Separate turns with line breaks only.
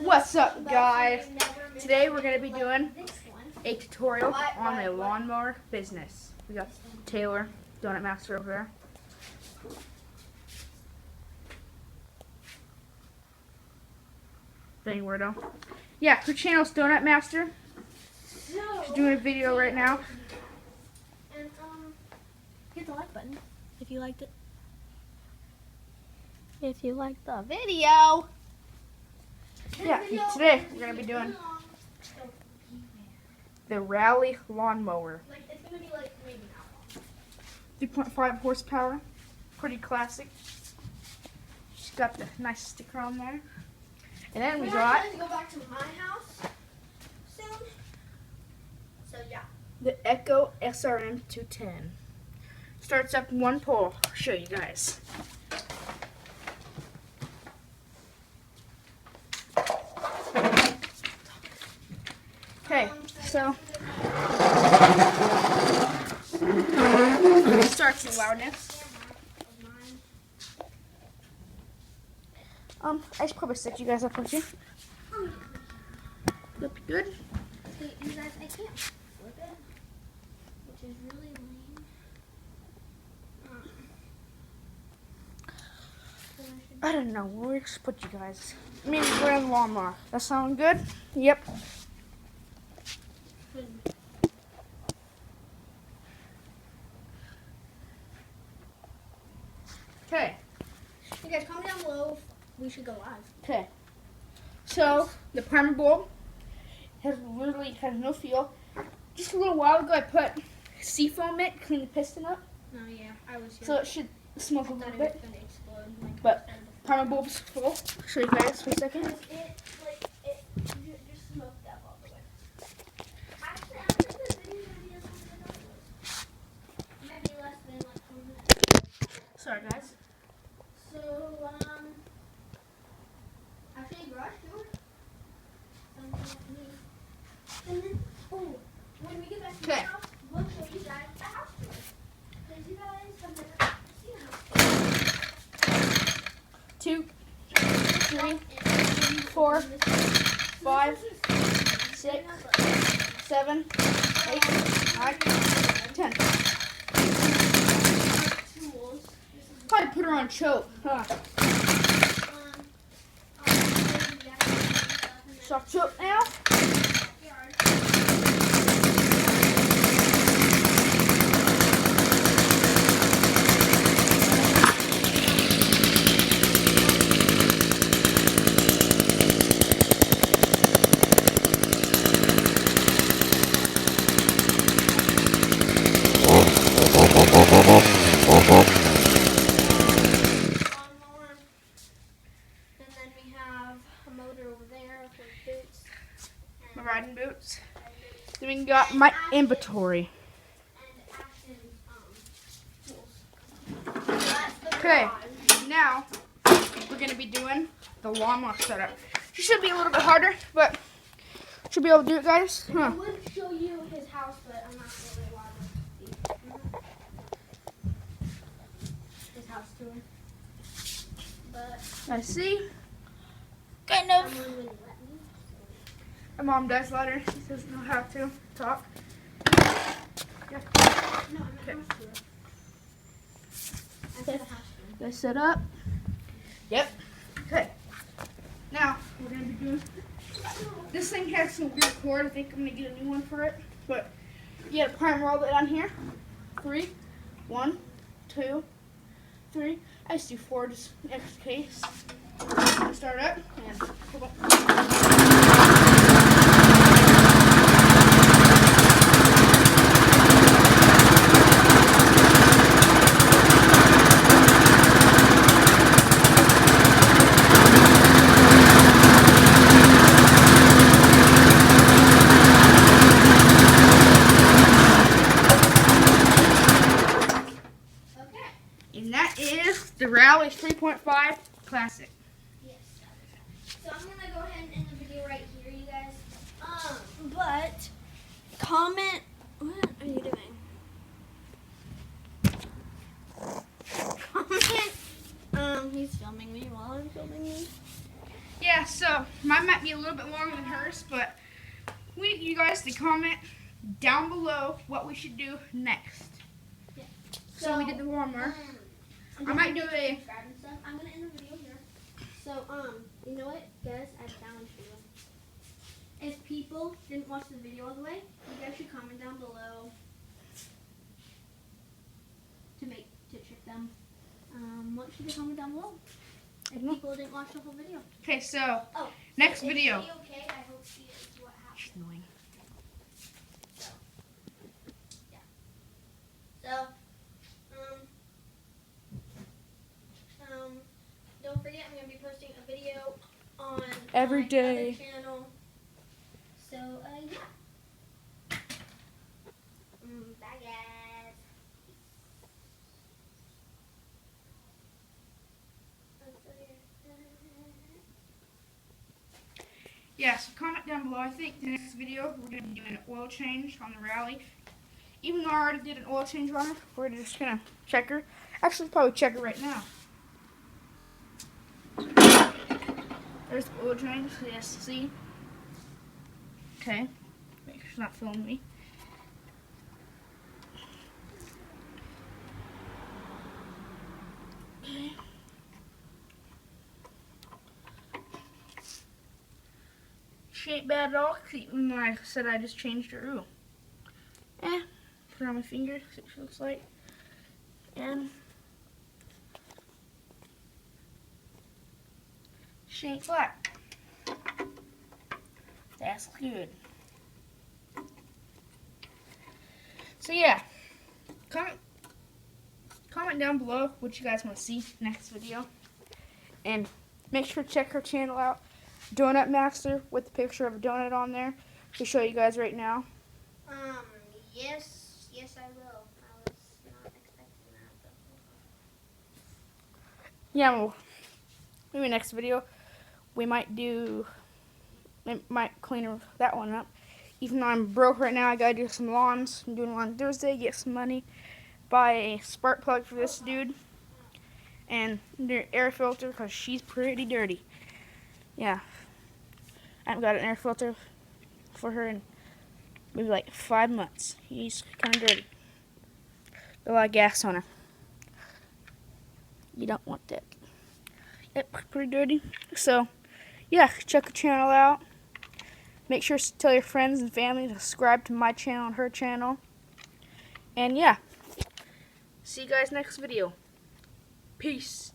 What's up, guys? Today we're going to be doing a tutorial on a lawnmower business. We got Taylor, Donut Master, over there. Dang weirdo. Yeah, her channel's Donut Master. She's doing a video right now.
And hit the like button if you liked it. If you liked the video.
Yeah, today we're going to be doing the Rally Lawnmower.
It's gonna be like maybe not
3.5 horsepower. Pretty classic. She's got the nice sticker on there. And then we got
to go back to my house soon. So yeah.
the Echo SRM 210. Starts up one pole. I'll show you guys. Okay, so it starts in loudness. I should probably set you guys up with you. That'd be good.
Hey, you guys, I can't flip it, which is really lame.
I don't know. Where to put you guys? Maybe we're in the lawnmower. That sound good? Yep. Okay.
You guys, comment down below if we should go live.
Okay. So the primer bulb has no feel. Just a little while ago, I put seafoam in it, clean the piston up,
No, yeah, I was here.
so it should smoke a
I thought
little
it was
bit.
gonna explode. Like,
But primer bulb's full. I'll show you guys for a second.
It just smoked up all the way. Actually, I think this video is gonna be as long as it was. Maybe less than like 2 minutes.
Sorry, guys.
So, actually, garage door. And then, when we get back to the
Okay.
house, we'll show you guys the house tour. Because you guys have never seen a house tour.
2, 3, 4, 5, 6, 7, 8, 9, 10. Probably put her on choke, huh? Soft choke now.
Lawnmower. And then we have a motor over there for boots.
My riding boots. Then we got my inventory.
And Ashton's tools. That's the
Okay,
garage.
now we're gonna be doing the lawnmower setup. It should be a little bit harder, but should be able to do it, guys.
I
Huh?
would show you his house, but I'm not really allowed to see his house tour. But
I see. Kind of.
someone wouldn't let me.
My mom does let her. She doesn't know how to talk.
No, I'm not
Okay.
house tour. I said a house tour.
Guys set up. Yep. Okay. Now we're gonna be doing. This thing has some weird cord. I think I'm gonna get a new one for it. But you gotta primer all that on here. 3, 1, 2, 3. I just do 4 just in extra case. Start up and come on.
Okay.
And that is the Rally 3.5 Classic.
Yes. So I'm gonna go ahead and end the video right here, you guys. But comment. What are you doing? Comment. He's filming me while I'm filming you.
Yeah, Yeah, so mine might be a little bit longer than hers, but we need you guys to comment down below what we should do next.
Yeah.
So we did the lawnmower. I
I
might do a.
subscribe and stuff. I'm gonna end the video here. So you know what, guys? I have a challenge for you. If people didn't watch the video all the way, you guys should comment down below to trick them. What should they comment down below? If people didn't watch the whole video.
Okay, so
Oh,
next
is
video.
she okay? I hope she is. What happened?
She's annoying.
So, yeah. So, don't forget, I'm gonna be posting a video on
Every
my
day.
other channel. So, yeah. Bye, guys.
Yeah, so comment down below. I think the next video we're going to be doing an oil change on the Rally. Even though I already did an oil change on her, we're just going to check her. Actually, probably check her right now. There's the oil change, so yes, see. Okay, make sure she's not filming me. Okay. She ain't bad at all, even though I said I just changed her. Ooh. Put her on my finger, see what she looks like. And she ain't flat. That's good. So yeah, comment down below what you guys want to see next video. And make sure to check her channel out. Donut Master with the picture of a donut on there to show you guys right now.
Yes, I will. I was not expecting that. But...
Yeah, well, maybe next video we might clean that one up. Even though I'm broke right now, I gotta do some lawns. I'm doing lawn Thursday, get some money, buy a spark plug for this dude, and the air filter because she's pretty dirty. Yeah. I haven't got an air filter for her in maybe like 5 months. He's kind of dirty. Got a lot of gas on her. You don't want that. Yep, pretty dirty. So, yeah, check her channel out. Make sure to tell your friends and family to subscribe to my channel and her channel. And yeah, see you guys next video. Peace.